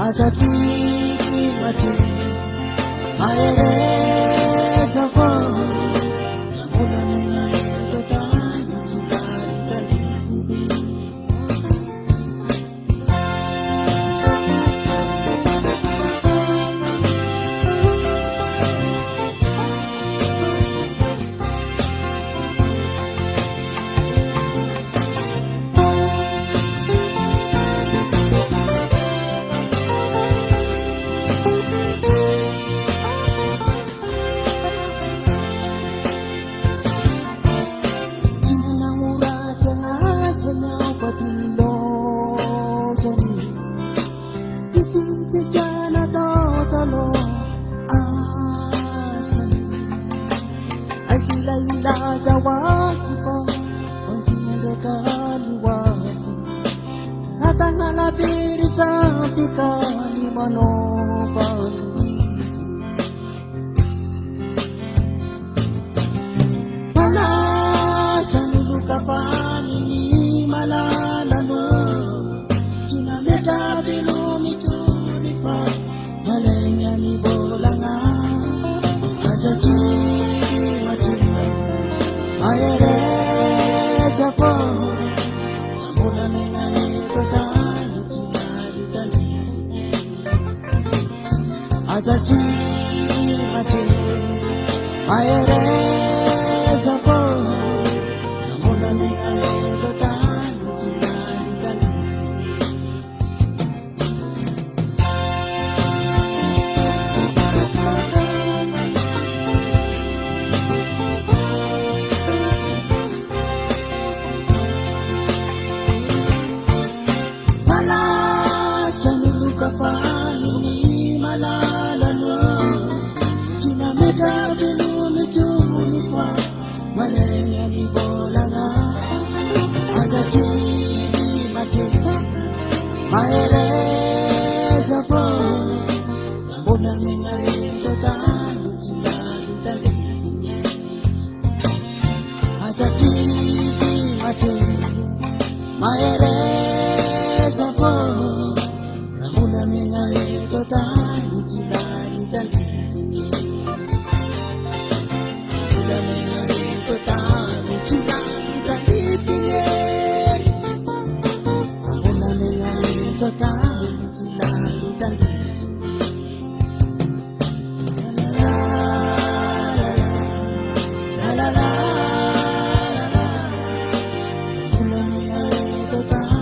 azatiki mati maeleza fo namuna ningaekotani tukarikani zawati po onjimendekani wati natangana diri satikani manopandi Kafani ni malalano Kinameta binumi tunifa Malenya ni bolanga Azaki matina Ayereza po Mula nina ekotani Tinaditani Azaki matina Ayereza po Kafani ni malalano Kinameta binumi tunifa Malenya ni bolanga Azaki di machi Maereza po Bona ninga ekotani Tinaditani Azaki di machi Maereza po Muna mina ekotani Tinaditani Muna mina ekotani Tinaditani Muna mina ekotani Tinaditani La la la la la la Muna mina ekotani